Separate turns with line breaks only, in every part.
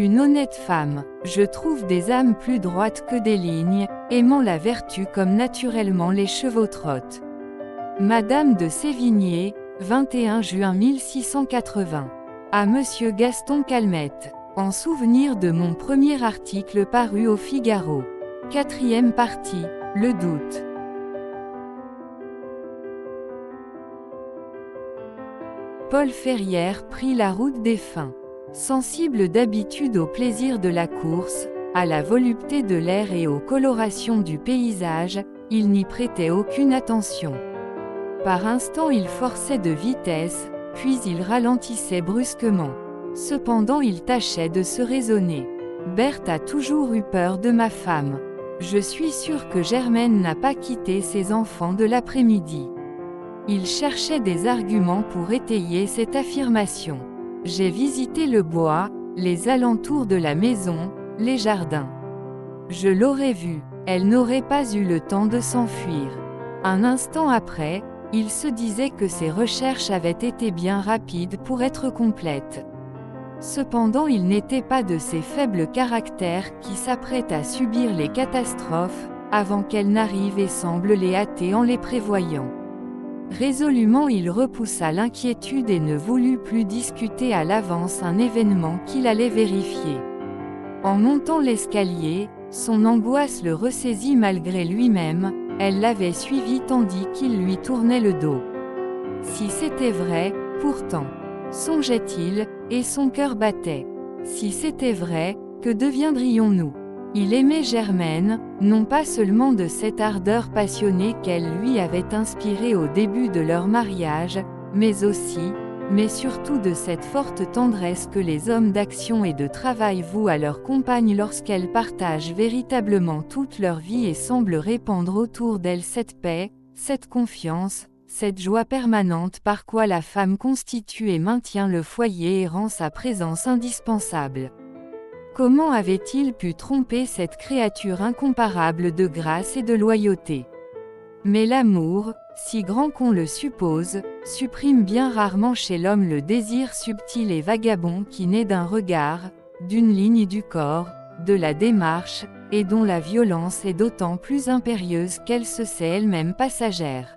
Une honnête femme, je trouve des âmes plus droites que des lignes, aimant la vertu comme naturellement les chevaux trottent. Madame de Sévigné, 21 juin 1680. À Monsieur Gaston Calmette. En souvenir de mon premier article paru au Figaro. 4e partie, le doute. Paul Ferrière prit la route des fins. Sensible d'habitude au plaisir de la course, à la volupté de l'air et aux colorations du paysage, il n'y prêtait aucune attention. Par instants il forçait de vitesse, puis il ralentissait brusquement. Cependant il tâchait de se raisonner. Berthe a toujours eu peur de ma femme. Je suis sûre que Germaine n'a pas quitté ses enfants de l'après-midi. Il cherchait des arguments pour étayer cette affirmation. J'ai visité le bois, les alentours de la maison, les jardins. Je l'aurais vue, elle n'aurait pas eu le temps de s'enfuir. Un instant après, il se disait que ses recherches avaient été bien rapides pour être complètes. Cependant il n'était pas de ces faibles caractères qui s'apprêtent à subir les catastrophes, avant qu'elles n'arrivent et semblent les hâter en les prévoyant. Résolument il repoussa l'inquiétude et ne voulut plus discuter à l'avance un événement qu'il allait vérifier. En montant l'escalier, son angoisse le ressaisit malgré lui-même, elle l'avait suivi tandis qu'il lui tournait le dos. Si c'était vrai, pourtant, songeait-il, et son cœur battait. Si c'était vrai, que deviendrions-nous ? Il aimait Germaine, non pas seulement de cette ardeur passionnée qu'elle lui avait inspirée au début de leur mariage, mais aussi, mais surtout de cette forte tendresse que les hommes d'action et de travail vouent à leurs compagnes lorsqu'elles partagent véritablement toute leur vie et semblent répandre autour d'elles cette paix, cette confiance, cette joie permanente par quoi la femme constitue et maintient le foyer et rend sa présence indispensable. Comment avait-il pu tromper cette créature incomparable de grâce et de loyauté ? Mais l'amour, si grand qu'on le suppose, supprime bien rarement chez l'homme le désir subtil et vagabond qui naît d'un regard, d'une ligne du corps, de la démarche, et dont la violence est d'autant plus impérieuse qu'elle se sait elle-même passagère.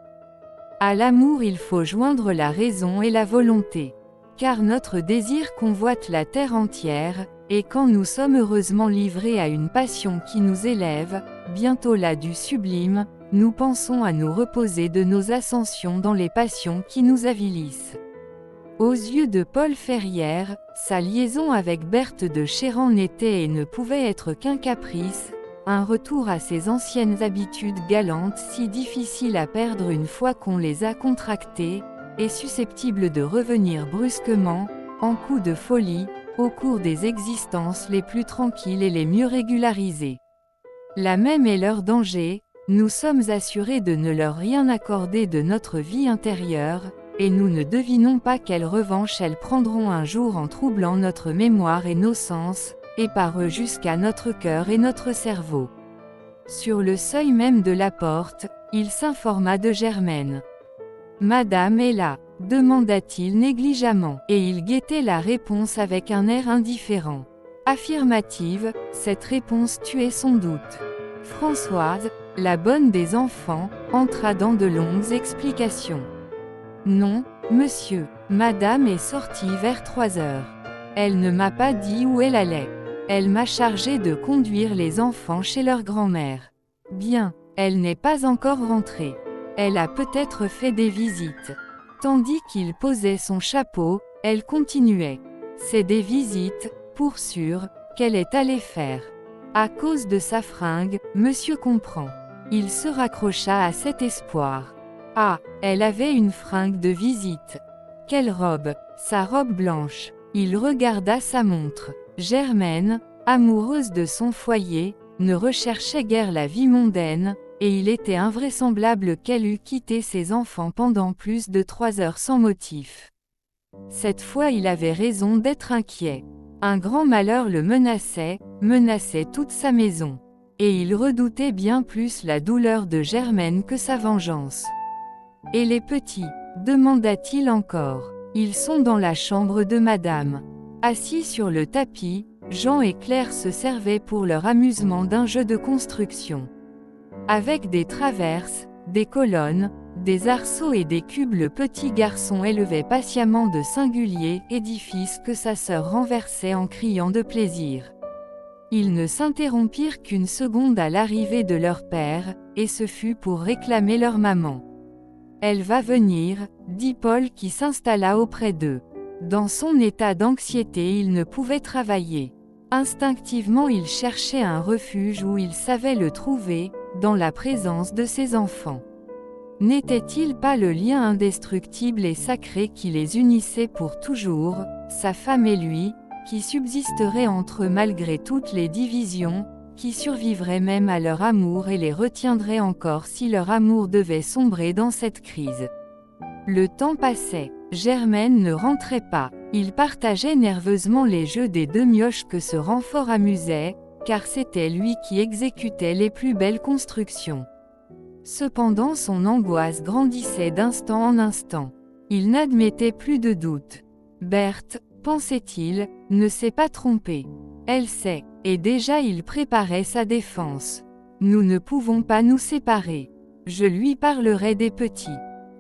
À l'amour il faut joindre la raison et la volonté. Car notre désir convoite la terre entière, et quand nous sommes heureusement livrés à une passion qui nous élève, bientôt là du sublime, nous pensons à nous reposer de nos ascensions dans les passions qui nous avilissent. Aux yeux de Paul Ferrière, sa liaison avec Berthe de Chéran n'était et ne pouvait être qu'un caprice, un retour à ses anciennes habitudes galantes si difficiles à perdre une fois qu'on les a contractées, et susceptible de revenir brusquement, en coup de folie, au cours des existences les plus tranquilles et les mieux régularisées. La même est leur danger, nous sommes assurés de ne leur rien accorder de notre vie intérieure, et nous ne devinons pas quelle revanche elles prendront un jour en troublant notre mémoire et nos sens, et par eux jusqu'à notre cœur et notre cerveau. Sur le seuil même de la porte, il s'informa de Germaine. « Madame est là ?» demanda-t-il négligemment, et il guettait la réponse avec un air indifférent. Affirmative, cette réponse tuait son doute. Françoise, la bonne des enfants, entra dans de longues explications. « Non, monsieur, madame est sortie vers 3 heures. Elle ne m'a pas dit où elle allait. Elle m'a chargé de conduire les enfants chez leur grand-mère. Bien, elle n'est pas encore rentrée. Elle a peut-être fait des visites. » Tandis qu'il posait son chapeau, elle continuait. « C'est des visites, pour sûr, qu'elle est allée faire. À cause de sa fringue, monsieur comprend. » Il se raccrocha à cet espoir. Ah, elle avait une fringue de visite. Quelle robe, sa robe blanche. Il regarda sa montre. Germaine, amoureuse de son foyer, ne recherchait guère la vie mondaine, et il était invraisemblable qu'elle eût quitté ses enfants pendant plus de 3 heures sans motif. Cette fois il avait raison d'être inquiet. Un grand malheur le menaçait toute sa maison. Et il redoutait bien plus la douleur de Germaine que sa vengeance. « Et les petits ?» demanda-t-il encore. « Ils sont dans la chambre de madame. » Assis sur le tapis, Jean et Claire se servaient pour leur amusement d'un jeu de construction. Avec des traverses, des colonnes, des arceaux et des cubes, le petit garçon élevait patiemment de singuliers édifices que sa sœur renversait en criant de plaisir. Ils ne s'interrompirent qu'une seconde à l'arrivée de leur père, et ce fut pour réclamer leur maman. « Elle va venir », dit Paul qui s'installa auprès d'eux. Dans son état d'anxiété, il ne pouvait travailler. Instinctivement, il cherchait un refuge où il savait le trouver, dans la présence de ses enfants. N'était-il pas le lien indestructible et sacré qui les unissait pour toujours, sa femme et lui, qui subsisterait entre eux malgré toutes les divisions, qui survivrait même à leur amour et les retiendrait encore si leur amour devait sombrer dans cette crise. Le temps passait. Germaine ne rentrait pas. Il partageait nerveusement les jeux des deux mioches que ce renfort amusait, car c'était lui qui exécutait les plus belles constructions. Cependant son angoisse grandissait d'instant en instant. Il n'admettait plus de doute. Berthe, pensait-il, ne s'est pas trompée. Elle sait, et déjà il préparait sa défense. Nous ne pouvons pas nous séparer. Je lui parlerai des petits.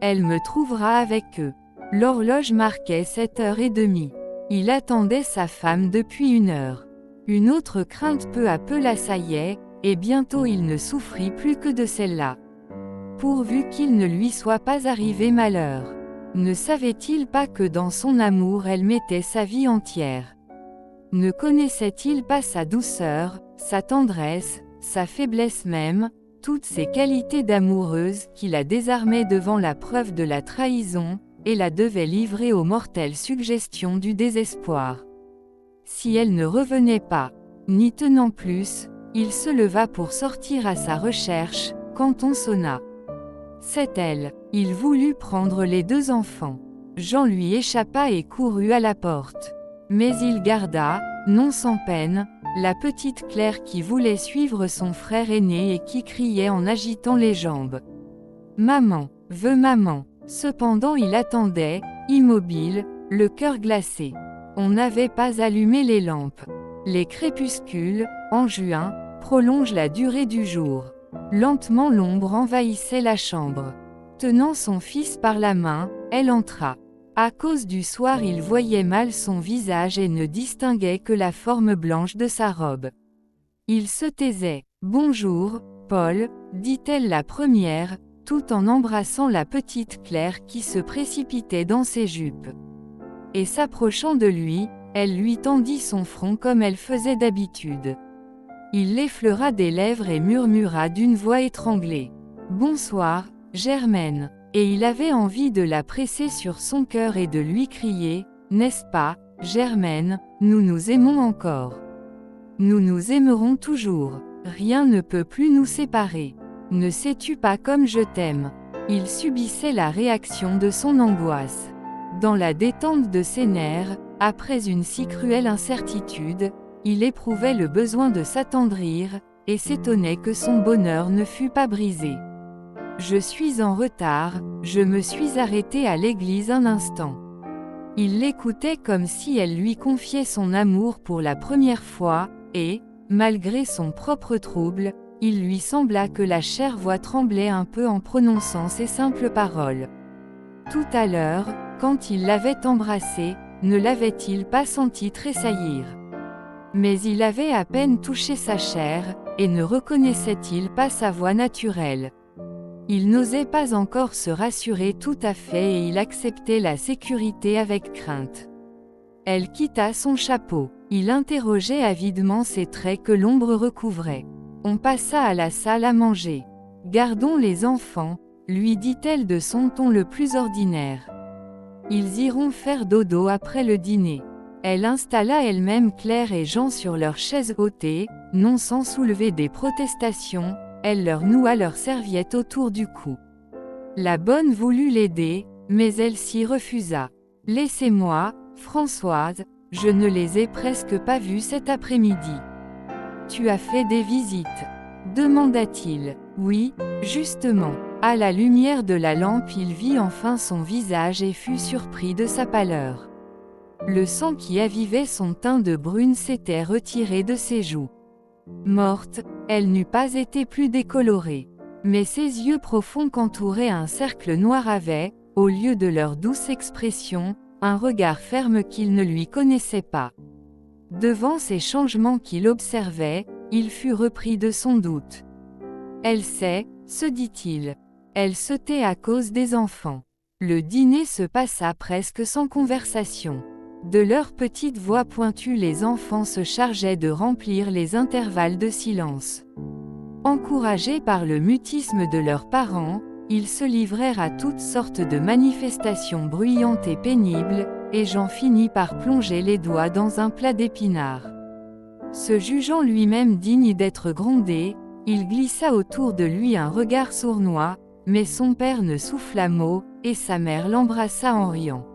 Elle me trouvera avec eux. L'horloge marquait 7h30. Il attendait sa femme depuis 1 heure. Une autre crainte peu à peu l'assaillait, et bientôt il ne souffrit plus que de celle-là. Pourvu qu'il ne lui soit pas arrivé malheur. Ne savait-il pas que dans son amour elle mettait sa vie entière? Ne connaissait-il pas sa douceur, sa tendresse, sa faiblesse même, toutes ces qualités d'amoureuse qui la désarmaient devant la preuve de la trahison, et la devaient livrer aux mortelles suggestions du désespoir? Si elle ne revenait pas, n'y tenant plus, il se leva pour sortir à sa recherche, quand on sonna. C'est elle. Il voulut prendre les 2 enfants. Jean lui échappa et courut à la porte. Mais il garda, non sans peine, la petite Claire qui voulait suivre son frère aîné et qui criait en agitant les jambes. « Maman, veux maman !» Cependant il attendait, immobile, le cœur glacé. On n'avait pas allumé les lampes. Les crépuscules, en juin, prolongent la durée du jour. Lentement l'ombre envahissait la chambre. Tenant son fils par la main, elle entra. À cause du soir il voyait mal son visage et ne distinguait que la forme blanche de sa robe. Il se taisait. « Bonjour, Paul », dit-elle la première, tout en embrassant la petite Claire qui se précipitait dans ses jupes. Et s'approchant de lui, elle lui tendit son front comme elle faisait d'habitude. Il l'effleura des lèvres et murmura d'une voix étranglée. « Bonsoir, Germaine ». Et il avait envie de la presser sur son cœur et de lui crier « N'est-ce pas, Germaine, nous nous aimons encore. Nous nous aimerons toujours. Rien ne peut plus nous séparer. Ne sais-tu pas comme je t'aime ?» Il subissait la réaction de son angoisse. Dans la détente de ses nerfs, après une si cruelle incertitude, il éprouvait le besoin de s'attendrir, et s'étonnait que son bonheur ne fût pas brisé. « Je suis en retard, je me suis arrêté à l'église un instant. » Il l'écoutait comme si elle lui confiait son amour pour la première fois, et, malgré son propre trouble, il lui sembla que la chère voix tremblait un peu en prononçant ces simples paroles. Tout à l'heure, quand il l'avait embrassée, ne l'avait-il pas senti tressaillir? Mais il avait à peine touché sa chair, et ne reconnaissait-il pas sa voix naturelle? Il n'osait pas encore se rassurer tout à fait et il acceptait la sécurité avec crainte. Elle quitta son chapeau. Il interrogeait avidement ses traits que l'ombre recouvrait. On passa à la salle à manger. « Gardons les enfants », lui dit-elle de son ton le plus ordinaire. « Ils iront faire dodo après le dîner. » Elle installa elle-même Claire et Jean sur leurs chaises ôtées, non sans soulever des protestations. Elle leur noua leurs serviettes autour du cou. La bonne voulut l'aider, mais elle s'y refusa. « Laissez-moi, Françoise, je ne les ai presque pas vus cet après-midi. »« Tu as fait des visites ?» demanda-t-il. « Oui, justement. » À la lumière de la lampe il vit enfin son visage et fut surpris de sa pâleur. Le sang qui avivait son teint de brune s'était retiré de ses joues. Morte, elle n'eût pas été plus décolorée. Mais ses yeux profonds qu'entourait un cercle noir avaient, au lieu de leur douce expression, un regard ferme qu'il ne lui connaissait pas. Devant ces changements qu'il observait, il fut repris de son doute. Elle sait, se dit-il. Elle se tait à cause des enfants. Le dîner se passa presque sans conversation. De leurs petites voix pointues les enfants se chargeaient de remplir les intervalles de silence. Encouragés par le mutisme de leurs parents, ils se livrèrent à toutes sortes de manifestations bruyantes et pénibles, et Jean finit par plonger les doigts dans un plat d'épinards. Se jugeant lui-même digne d'être grondé, il glissa autour de lui un regard sournois, mais son père ne souffla mot, et sa mère l'embrassa en riant.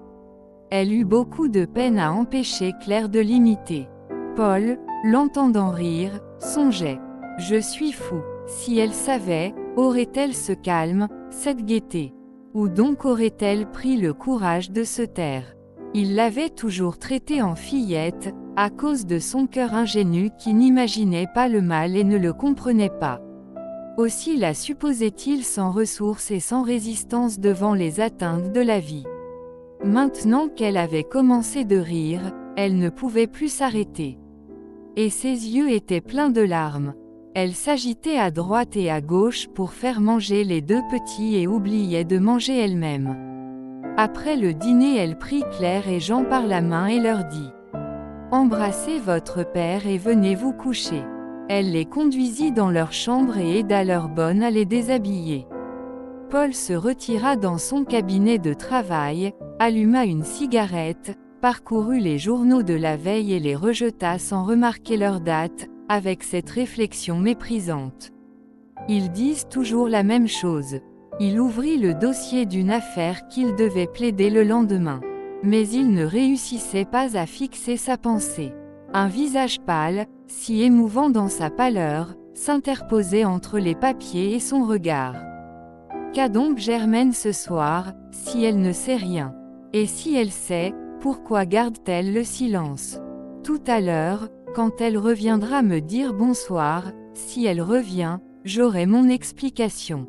Elle eut beaucoup de peine à empêcher Claire de l'imiter. Paul, l'entendant rire, songeait. « Je suis fou. Si elle savait, aurait-elle ce calme, cette gaieté? Ou donc aurait-elle pris le courage de se taire? » Il l'avait toujours traitée en fillette, à cause de son cœur ingénu qui n'imaginait pas le mal et ne le comprenait pas. Aussi la supposait-il sans ressources et sans résistance devant les atteintes de la vie. Maintenant qu'elle avait commencé de rire, elle ne pouvait plus s'arrêter. Et ses yeux étaient pleins de larmes. Elle s'agitait à droite et à gauche pour faire manger les deux petits et oubliait de manger elle-même. Après le dîner, elle prit Claire et Jean par la main et leur dit « Embrassez votre père et venez vous coucher. » Elle les conduisit dans leur chambre et aida leur bonne à les déshabiller. Paul se retira dans son cabinet de travail, alluma une cigarette, parcourut les journaux de la veille et les rejeta sans remarquer leur date, avec cette réflexion méprisante. Ils disent toujours la même chose. Il ouvrit le dossier d'une affaire qu'il devait plaider le lendemain. Mais il ne réussissait pas à fixer sa pensée. Un visage pâle, si émouvant dans sa pâleur, s'interposait entre les papiers et son regard. Qu'a donc Germaine ce soir, si elle ne sait rien? Et si elle sait, pourquoi garde-t-elle le silence? Tout à l'heure, quand elle reviendra me dire bonsoir, si elle revient, j'aurai mon explication.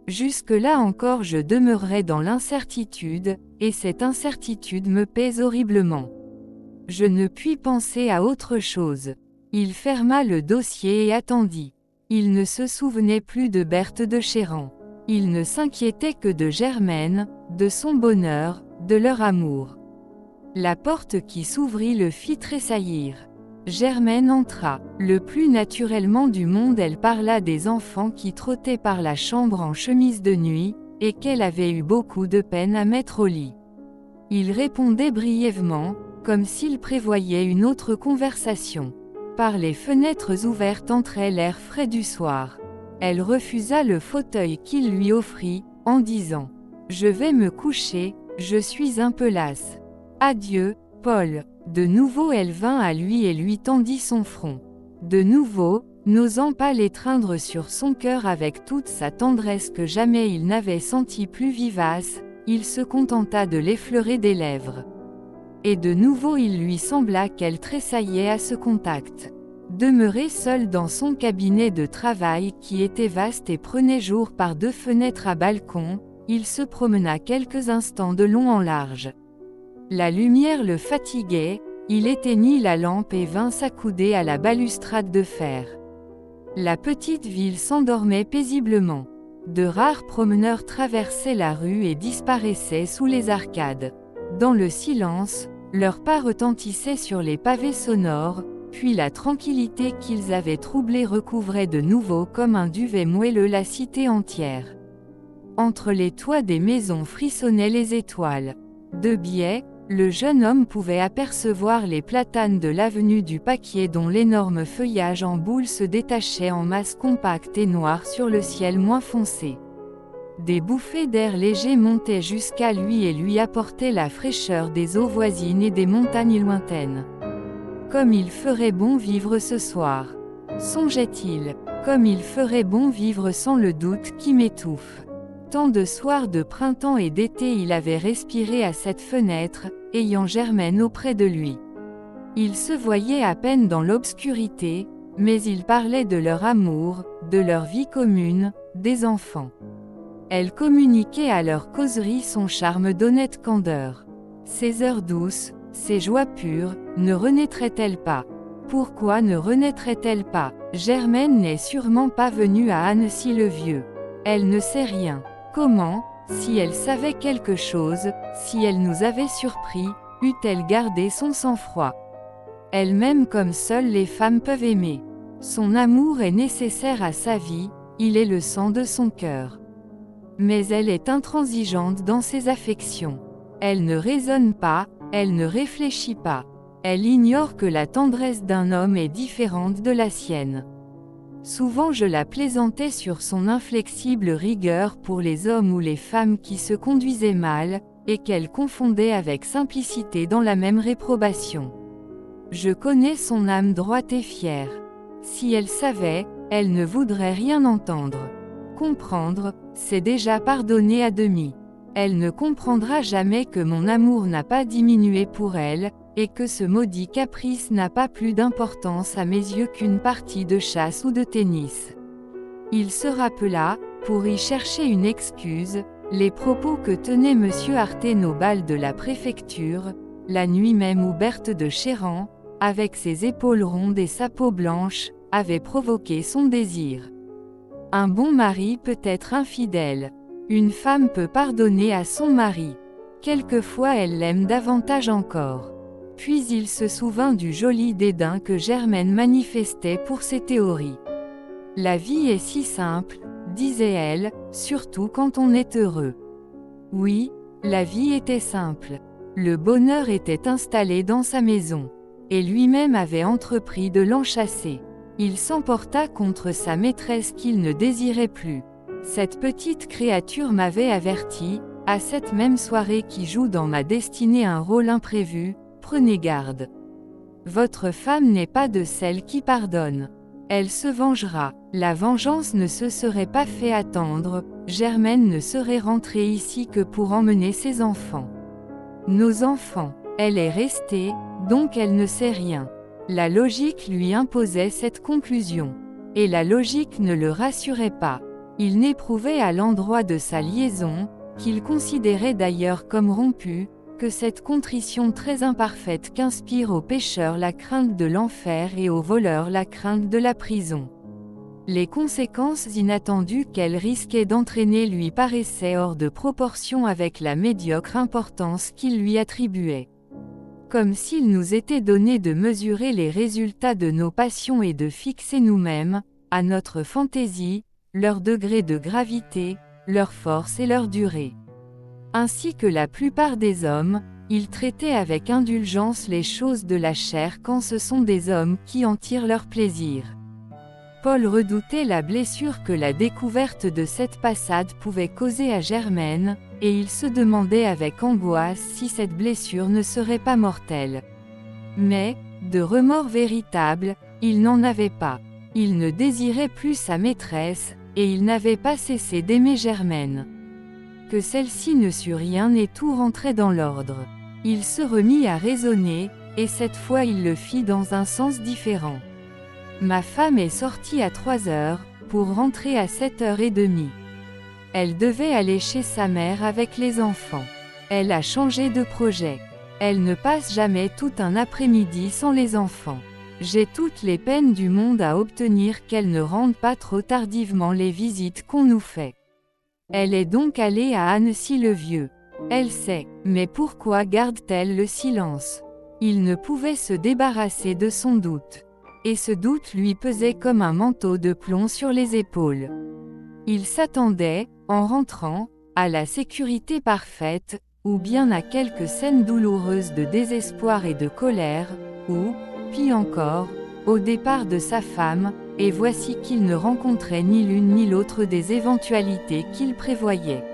Jusque-là encore je demeurerai dans l'incertitude, et cette incertitude me pèse horriblement. Je ne puis penser à autre chose. Il ferma le dossier et attendit. Il ne se souvenait plus de Berthe de Chéran. Il ne s'inquiétait que de Germaine, de son bonheur, de leur amour. La porte qui s'ouvrit le fit tressaillir. Germaine entra. Le plus naturellement du monde, elle parla des enfants qui trottaient par la chambre en chemise de nuit, et qu'elle avait eu beaucoup de peine à mettre au lit. Il répondait brièvement, comme s'il prévoyait une autre conversation. Par les fenêtres ouvertes entrait l'air frais du soir. Elle refusa le fauteuil qu'il lui offrit, en disant « Je vais me coucher, je suis un peu lasse. Adieu, Paul. » De nouveau elle vint à lui et lui tendit son front. De nouveau, n'osant pas l'étreindre sur son cœur avec toute sa tendresse que jamais il n'avait sentie plus vivace, il se contenta de l'effleurer des lèvres. Et de nouveau il lui sembla qu'elle tressaillait à ce contact. Demeuré seul dans son cabinet de travail qui était vaste et prenait jour par deux fenêtres à balcon, il se promena quelques instants de long en large. La lumière le fatiguait, il éteignit la lampe et vint s'accouder à la balustrade de fer. La petite ville s'endormait paisiblement. De rares promeneurs traversaient la rue et disparaissaient sous les arcades. Dans le silence, leurs pas retentissaient sur les pavés sonores, puis la tranquillité qu'ils avaient troublée recouvrait de nouveau comme un duvet moelleux la cité entière. Entre les toits des maisons frissonnaient les étoiles. De biais, le jeune homme pouvait apercevoir les platanes de l'avenue du Paquier dont l'énorme feuillage en boule se détachait en masse compacte et noire sur le ciel moins foncé. Des bouffées d'air léger montaient jusqu'à lui et lui apportaient la fraîcheur des eaux voisines et des montagnes lointaines. Comme il ferait bon vivre ce soir, songeait-il, comme il ferait bon vivre sans le doute qui m'étouffe. Tant de soirs de printemps et d'été il avait respiré à cette fenêtre, ayant Germaine auprès de lui. Ils se voyaient à peine dans l'obscurité, mais ils parlaient de leur amour, de leur vie commune, des enfants. Elle communiquait à leur causerie son charme d'honnête candeur. Ces heures douces, ces joies pures, ne renaîtraient-elles pas? Pourquoi ne renaîtraient-elles pas? Germaine n'est sûrement pas venue à Annecy-le-Vieux. Elle ne sait rien. Comment, si elle savait quelque chose, si elle nous avait surpris, eût-elle gardé son sang-froid? Elle m'aime comme seules les femmes peuvent aimer. Son amour est nécessaire à sa vie, il est le sang de son cœur. Mais elle est intransigeante dans ses affections. Elle ne raisonne pas, elle ne réfléchit pas. Elle ignore que la tendresse d'un homme est différente de la sienne. Souvent je la plaisantais sur son inflexible rigueur pour les hommes ou les femmes qui se conduisaient mal, et qu'elle confondait avec simplicité dans la même réprobation. Je connais son âme droite et fière. Si elle savait, elle ne voudrait rien entendre. Comprendre, c'est déjà pardonner à demi. Elle ne comprendra jamais que mon amour n'a pas diminué pour elle, et que ce maudit caprice n'a pas plus d'importance à mes yeux qu'une partie de chasse ou de tennis. Il se rappela, pour y chercher une excuse, les propos que tenait M. Arthen au bal de la préfecture, la nuit même où Berthe de Chéran, avec ses épaules rondes et sa peau blanche, avait provoqué son désir. Un bon mari peut être infidèle. Une femme peut pardonner à son mari. Quelquefois elle l'aime davantage encore. Puis il se souvint du joli dédain que Germaine manifestait pour ses théories. La vie est si simple, disait-elle, surtout quand on est heureux. Oui, la vie était simple. Le bonheur était installé dans sa maison. Et lui-même avait entrepris de l'enchasser. Il s'emporta contre sa maîtresse qu'il ne désirait plus. Cette petite créature m'avait averti, à cette même soirée qui joue dans ma destinée un rôle imprévu, prenez garde. Votre femme n'est pas de celles qui pardonnent. Elle se vengera. La vengeance ne se serait pas fait attendre, Germaine ne serait rentrée ici que pour emmener ses enfants. Nos enfants. Elle est restée, donc elle ne sait rien. La logique lui imposait cette conclusion. Et la logique ne le rassurait pas. Il n'éprouvait à l'endroit de sa liaison, qu'il considérait d'ailleurs comme rompue, que cette contrition très imparfaite qu'inspire aux pécheurs la crainte de l'enfer et aux voleurs la crainte de la prison. Les conséquences inattendues qu'elle risquait d'entraîner lui paraissaient hors de proportion avec la médiocre importance qu'il lui attribuait. Comme s'il nous était donné de mesurer les résultats de nos passions et de fixer nous-mêmes, à notre fantaisie, leur degré de gravité, leur force et leur durée. Ainsi que la plupart des hommes, il traitait avec indulgence les choses de la chair quand ce sont des hommes qui en tirent leur plaisir. Paul redoutait la blessure que la découverte de cette passade pouvait causer à Germaine, et il se demandait avec angoisse si cette blessure ne serait pas mortelle. Mais, de remords véritables, il n'en avait pas. Il ne désirait plus sa maîtresse, et il n'avait pas cessé d'aimer Germaine. Que celle-ci ne sût rien et tout rentrait dans l'ordre. Il se remit à raisonner, et cette fois il le fit dans un sens différent. Ma femme est sortie à 3 heures, pour rentrer à 7h30. Elle devait aller chez sa mère avec les enfants. Elle a changé de projet. Elle ne passe jamais tout un après-midi sans les enfants. J'ai toutes les peines du monde à obtenir qu'elle ne rende pas trop tardivement les visites qu'on nous fait. Elle est donc allée à Annecy-le-Vieux. Elle sait, mais pourquoi garde-t-elle le silence? Il ne pouvait se débarrasser de son doute. Et ce doute lui pesait comme un manteau de plomb sur les épaules. Il s'attendait, en rentrant, à la sécurité parfaite, ou bien à quelques scènes douloureuses de désespoir et de colère, ou, pis encore, au départ de sa femme, et voici qu'il ne rencontrait ni l'une ni l'autre des éventualités qu'il prévoyait.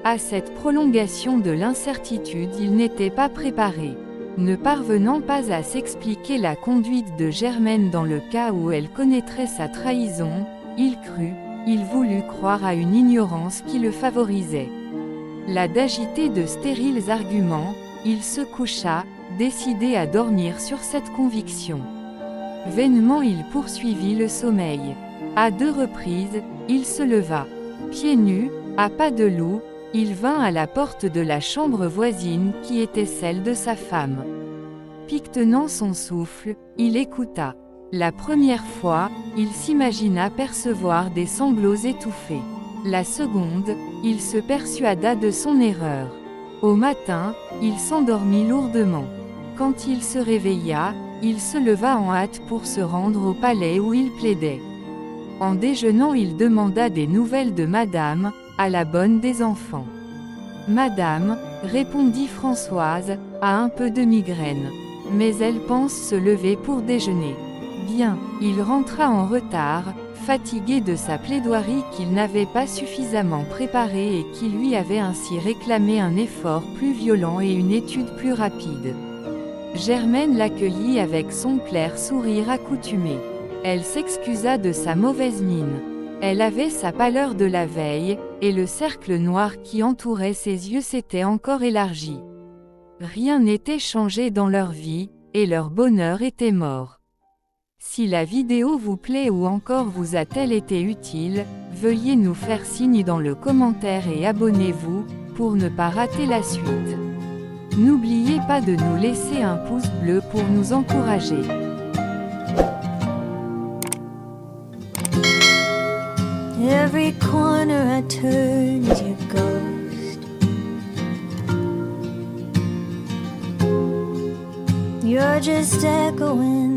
À cette prolongation de l'incertitude il n'était pas préparé. Ne parvenant pas à s'expliquer la conduite de Germaine dans le cas où elle connaîtrait sa trahison, il crut, il voulut croire à une ignorance qui le favorisait. Là d'agiter de stériles arguments, il se coucha, décidé à dormir sur cette conviction. Vainement il poursuivit le sommeil. À 2 reprises, il se leva. Pieds nus, à pas de loup, il vint à la porte de la chambre voisine qui était celle de sa femme. Piquetennant son souffle, il écouta. La première fois, il s'imagina percevoir des sanglots étouffés. La seconde, il se persuada de son erreur. Au matin, il s'endormit lourdement. Quand il se réveilla, il se leva en hâte pour se rendre au palais où il plaidait. En déjeunant, il demanda des nouvelles de Madame, à la bonne des enfants. Madame, répondit Françoise, a un peu de migraine. Mais elle pense se lever pour déjeuner. Bien, il rentra en retard, fatigué de sa plaidoirie qu'il n'avait pas suffisamment préparée et qui lui avait ainsi réclamé un effort plus violent et une étude plus rapide. Germaine l'accueillit avec son clair sourire accoutumé. Elle s'excusa de sa mauvaise mine. Elle avait sa pâleur de la veille, et le cercle noir qui entourait ses yeux s'était encore élargi. Rien n'était changé dans leur vie, et leur bonheur était mort. Si la vidéo vous plaît ou encore vous a-t-elle été utile, veuillez nous faire signe dans le commentaire et abonnez-vous, pour ne pas rater la suite. N'oubliez pas de nous laisser un pouce bleu pour nous encourager.
Every corner I turn is your ghost. You're just echoing